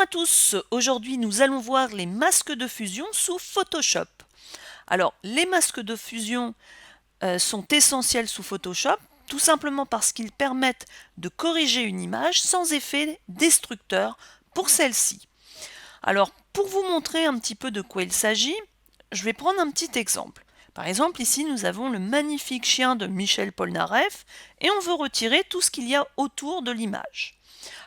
à tous, aujourd'hui nous allons voir les masques de fusion sous Photoshop. Alors les masques de fusion sont essentiels sous Photoshop, tout simplement parce qu'ils permettent de corriger une image sans effet destructeur pour celle-ci. Alors pour vous montrer un petit peu de quoi il s'agit, je vais prendre un petit exemple. Par exemple ici nous avons le magnifique chien de Michel Polnareff et on veut retirer tout ce qu'il y a autour de l'image.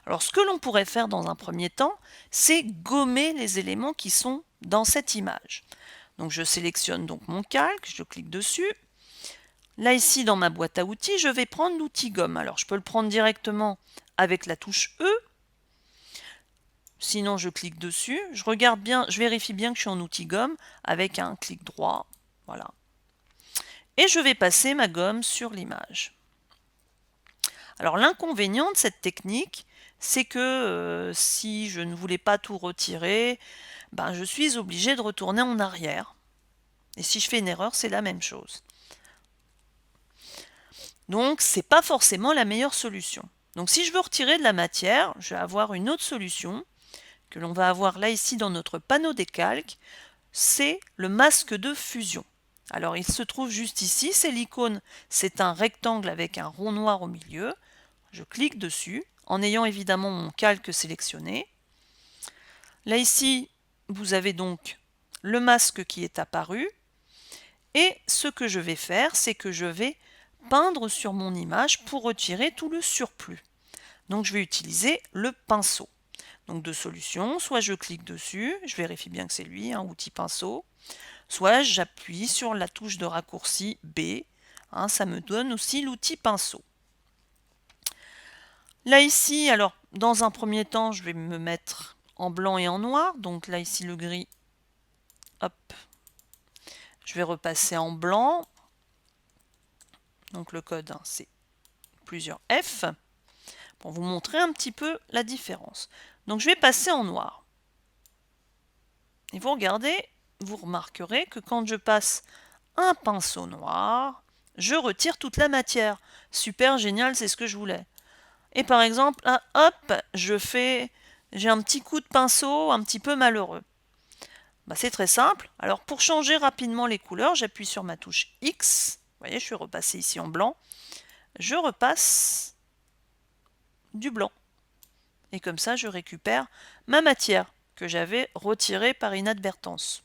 Alors ce que l'on pourrait faire dans un premier temps, c'est gommer les éléments qui sont dans cette image. Donc je sélectionne donc mon calque, je clique dessus. Là ici dans ma boîte à outils, je vais prendre l'outil gomme. Alors je peux le prendre directement avec la touche E. Sinon je clique dessus, je regarde bien, je vérifie bien que je suis en outil gomme avec un clic droit. Voilà. Et je vais passer ma gomme sur l'image. Alors l'inconvénient de cette technique, c'est que si je ne voulais pas tout retirer, ben, je suis obligée de retourner en arrière. Et si je fais une erreur, c'est la même chose. Donc c'est pas forcément la meilleure solution. Donc si je veux retirer de la matière, je vais avoir une autre solution que l'on va avoir là ici dans notre panneau des calques, c'est le masque de fusion. Alors il se trouve juste ici, c'est l'icône, c'est un rectangle avec un rond noir au milieu. Je clique dessus, en ayant évidemment mon calque sélectionné. Là ici, vous avez donc le masque qui est apparu. Et ce que je vais faire, c'est que je vais peindre sur mon image pour retirer tout le surplus. Donc je vais utiliser le pinceau. Donc deux solutions, soit je clique dessus, je vérifie bien que c'est lui, outil pinceau, soit j'appuie sur la touche de raccourci B, ça me donne aussi l'outil pinceau. Là ici, alors dans un premier temps, je vais me mettre en blanc et en noir. Donc là ici le gris, hop, je vais repasser en blanc. Donc le code c'est plusieurs F pour vous montrer un petit peu la différence. Donc je vais passer en noir. Et vous regardez, vous remarquerez que quand je passe un pinceau noir, je retire toute la matière. Super génial, c'est ce que je voulais. Et par exemple, là, hop, j'ai un petit coup de pinceau un petit peu malheureux. Bah, c'est très simple. Alors pour changer rapidement les couleurs, j'appuie sur ma touche X. Vous voyez, je suis repassé ici en blanc. Je repasse du blanc. Et comme ça, je récupère ma matière que j'avais retirée par inadvertance.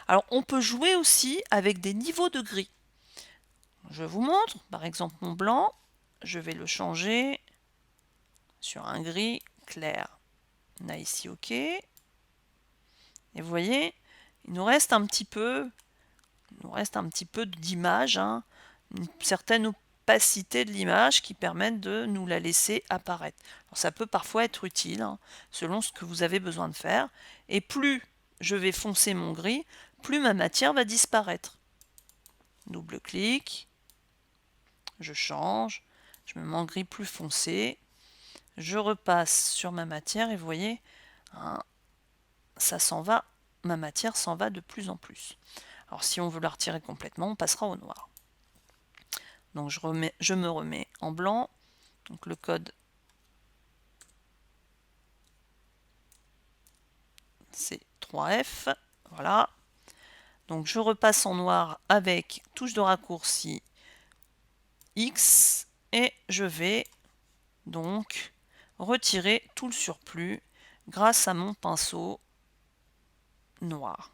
Alors on peut jouer aussi avec des niveaux de gris. Je vous montre, par exemple mon blanc, je vais le changer sur un gris clair. On a ici OK. Et vous voyez, il nous reste un petit peu, d'image, une certaine opacité de l'image qui permettent de nous la laisser apparaître. Alors, ça peut parfois être utile, selon ce que vous avez besoin de faire. Et plus je vais foncer mon gris, plus ma matière va disparaître. Double-clic, je change, je me mets en gris plus foncé, je repasse sur ma matière et vous voyez, ça s'en va, ma matière s'en va de plus en plus. Alors si on veut la retirer complètement, on passera au noir. Donc je me remets en blanc, donc le code c'est 3F, voilà. Donc je repasse en noir avec touche de raccourci X et je vais donc retirer tout le surplus grâce à mon pinceau noir.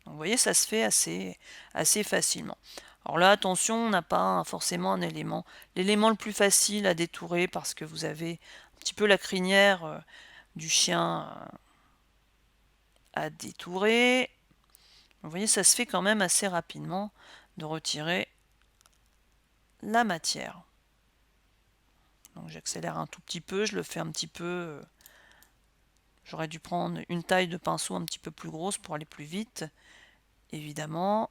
Donc, vous voyez, ça se fait assez facilement. Alors là, attention, on n'a pas forcément un élément. L'élément le plus facile à détourer parce que vous avez un petit peu la crinière du chien à détourer. Vous voyez, ça se fait quand même assez rapidement de retirer la matière. Donc j'accélère un tout petit peu, je le fais un petit peu. J'aurais dû prendre une taille de pinceau un petit peu plus grosse pour aller plus vite. Évidemment.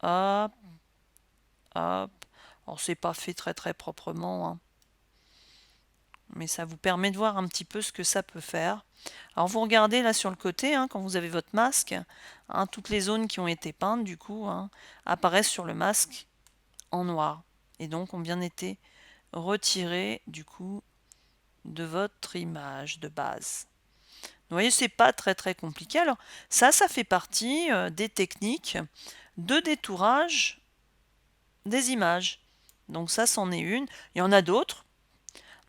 Hop. Hop. Alors c'est pas fait très proprement. Mais ça vous permet de voir un petit peu ce que ça peut faire. Alors vous regardez là sur le côté, quand vous avez votre masque, toutes les zones qui ont été peintes du coup apparaissent sur le masque en noir. Et donc ont bien été retirées du coup de votre image de base. Vous voyez, c'est pas très très compliqué. Alors ça fait partie des techniques de détourage des images. Donc ça, c'en est une. Il y en a d'autres.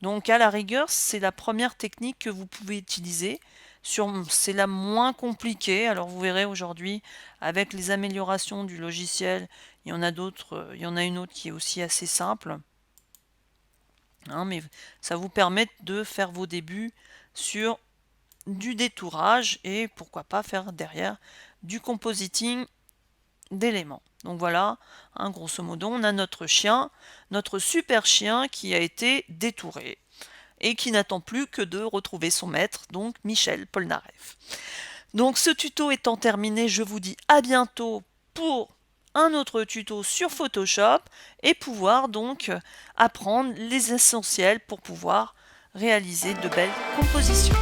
Donc à la rigueur, c'est la première technique que vous pouvez utiliser. C'est la moins compliquée. Alors vous verrez aujourd'hui, avec les améliorations du logiciel, il y en a d'autres, il y en a une autre qui est aussi assez simple. Hein, mais ça vous permet de faire vos débuts sur du détourage et pourquoi pas faire derrière du compositing d'éléments. Donc voilà, hein, grosso modo, on a notre chien, notre super chien qui a été détouré et qui n'attend plus que de retrouver son maître, donc Michel Polnareff. Donc ce tuto étant terminé, je vous dis à bientôt pour un autre tuto sur Photoshop et pouvoir donc apprendre les essentiels pour pouvoir réaliser de belles compositions.